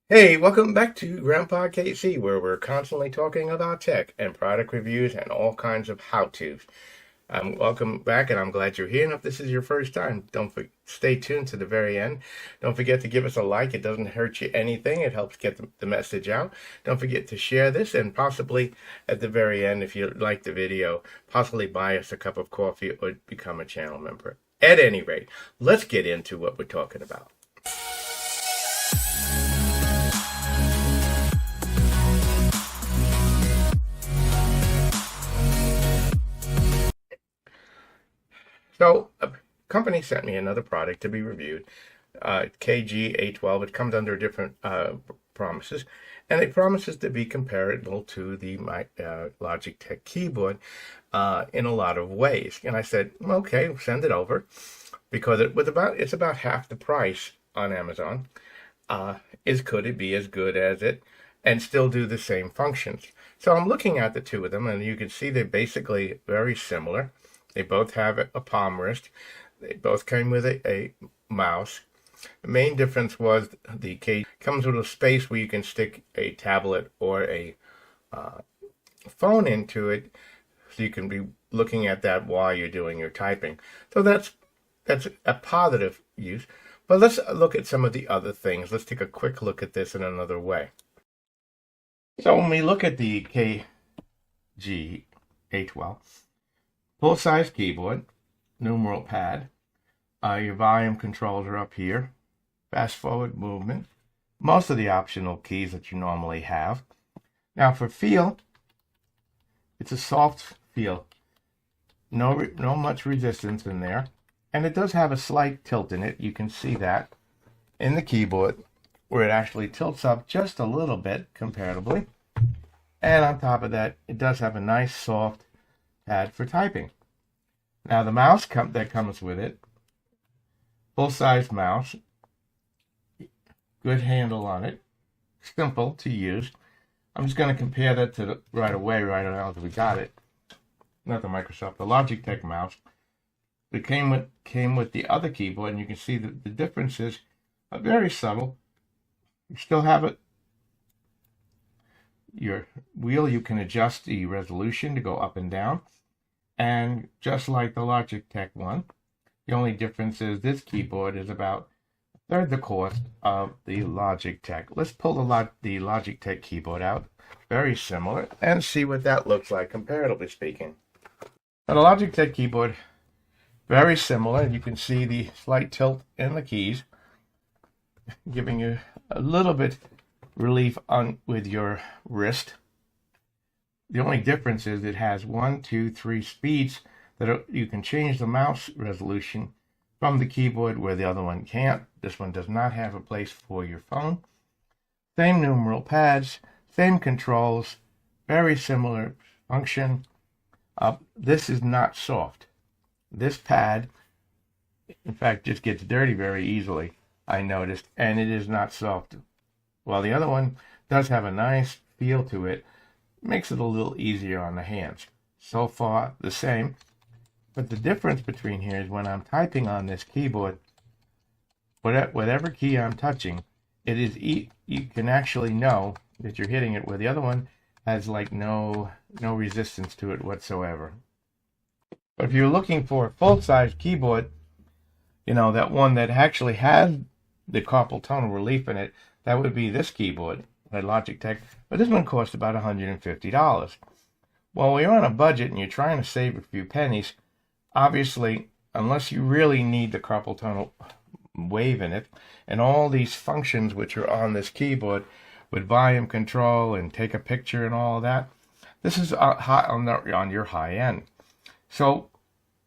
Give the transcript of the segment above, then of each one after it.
Hey, welcome back to Grandpa KC, where we're constantly talking about tech and product reviews and all kinds of how-tos. Welcome back, and I'm glad you're here. And if this is your first time, stay tuned to the very end. Don't forget to give us a like. It doesn't hurt you anything. It helps get the message out. Don't forget to share this, and possibly at the very end, if you like the video, possibly buy us a cup of coffee or become a channel member. At any rate, let's get into what we're talking about. So a company sent me another product to be reviewed, KG812. It comes under different promises, and it promises to be comparable to the Logitech keyboard in a lot of ways. And I said, okay, send it over, because it's about half the price on Amazon. Could it be as good as it and still do the same functions? So I'm looking at the two of them, and you can see they're basically very similar. They both have a palm wrist. They both came with a mouse. The main difference was the case comes with a space where you can stick a tablet or a phone into it, so you can be looking at that while you're doing your typing. So that's a positive use. But let's look at some of the other things. Let's take a quick look at this in another way. So when we look at the KG812, full-size keyboard, numeral pad, your volume controls are up here, fast-forward movement, most of the optional keys that you normally have. Now for feel, it's a soft feel, no much resistance in there, and it does have a slight tilt in it. You can see that in the keyboard, where it actually tilts up just a little bit comparatively. And on top of that, it does have a nice soft pad for typing. Now the mouse that comes with it, full-size mouse, good handle on it, simple to use. I'm just going to compare that to right now that we got it. Not the Microsoft, the Logitech mouse. It came with the other keyboard, and you can see that the differences are very subtle. You still have it. Your wheel, you can adjust the resolution to go up and down. And just like the Logitech one, the only difference is this keyboard is about a third the cost of the Logitech. Let's pull the Logitech keyboard out. Very similar, and see what that looks like, comparatively speaking. Now, the Logitech keyboard, very similar. You can see the slight tilt in the keys, giving you a little bit relief with your wrist. The only difference is it has 1, 2, 3 speeds that you can change the mouse resolution from the keyboard, where the other one can't. This one does not have a place for your phone. Same numeral pads, same controls, very similar function. This is not soft. This pad, in fact, just gets dirty very easily, I noticed, and it is not soft. While the other one does have a nice feel to it, makes it a little easier on the hands. So far the same, but the difference between here is when I'm typing on this keyboard, whatever key I'm touching, you can actually know that you're hitting it, where the other one has like no resistance to it whatsoever. But if you're looking for a full-size keyboard, that one that actually has the carpal tunnel relief in it, that would be this keyboard by Logitech, but this one costs about $150. Well, when you're on a budget and you're trying to save a few pennies, obviously, unless you really need the carpal tunnel wave in it, and all these functions which are on this keyboard with volume control and take a picture and all that, this is hot on your high end. So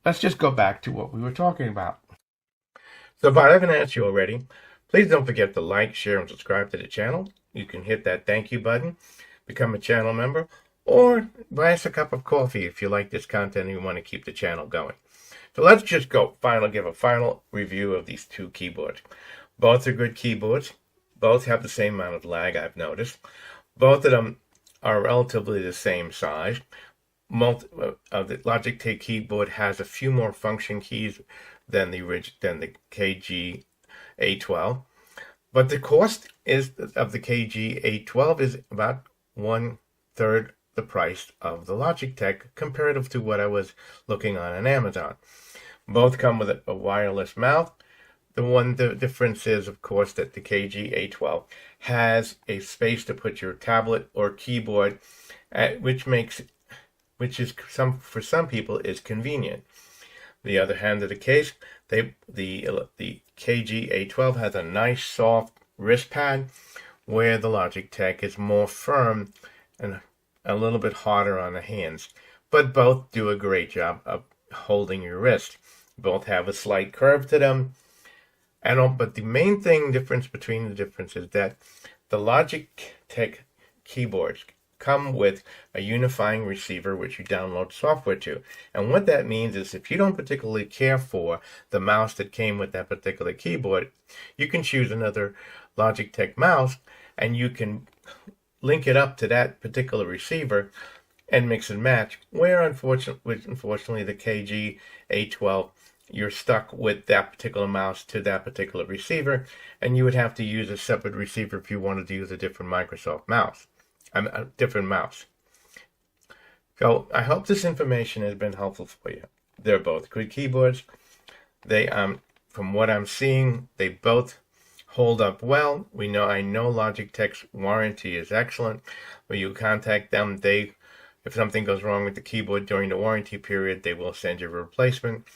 let's just go back to what we were talking about. So if I haven't asked you already, please don't forget to like, share, and subscribe to the channel. You can hit that thank you button, become a channel member, or buy us a cup of coffee if you like this content and you want to keep the channel going. So let's just give a final review of these two keyboards. Both are good keyboards. Both have the same amount of lag, I've noticed. Both of them are relatively the same size. The Logitech keyboard has a few more function keys than the KG812. But the cost is of the KG812 is about 1/3 the price of the Logitech comparative to what I was looking on Amazon. Both come with a wireless mouse. The difference is, of course, that the KG812 has a space to put your tablet or keyboard, which is for some people is convenient. The other hand of the case, the KG812 has a nice soft wrist pad, where the Logitech is more firm and a little bit harder on the hands. But both do a great job of holding your wrist. Both have a slight curve to them. But the main difference between the difference is that the Logitech keyboards come with a unifying receiver which you download software to. And what that means is if you don't particularly care for the mouse that came with that particular keyboard, you can choose another Logitech mouse and you can link it up to that particular receiver and mix and match, where unfortunately the KG812, you're stuck with that particular mouse to that particular receiver, and you would have to use a separate receiver if you wanted to use a different Microsoft mouse, a different mouse. So I hope this information has been helpful for you. They're both good keyboards. They, from what I'm seeing, they both hold up well. I know Logitech's warranty is excellent. When you contact them, if something goes wrong with the keyboard during the warranty period, they will send you a replacement.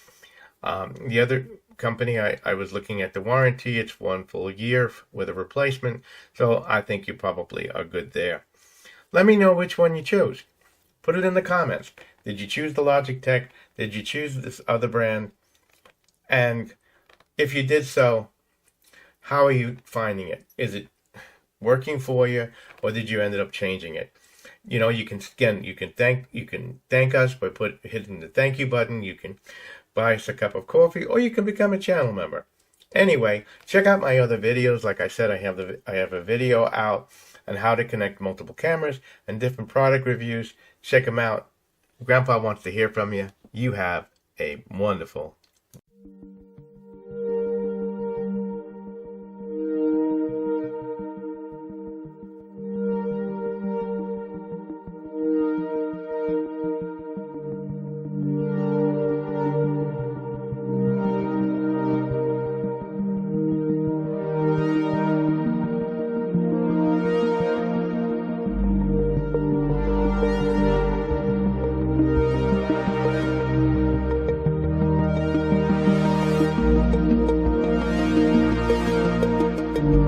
The other company, I was looking at the warranty. It's 1 full year with a replacement. So I think you probably are good there. Let me know which one you choose. Put it in the comments. Did you choose the Logitech? Did you choose this other brand? And if you did so, how are you finding it? Is it working for you, or did you end up changing it? You can thank us by hitting the thank you button. You can buy us a cup of coffee, or you can become a channel member. Anyway, check out my other videos. Like I said, I have a video out on how to connect multiple cameras and different product reviews. Check them out. Grandpa wants to hear from you. You have a wonderful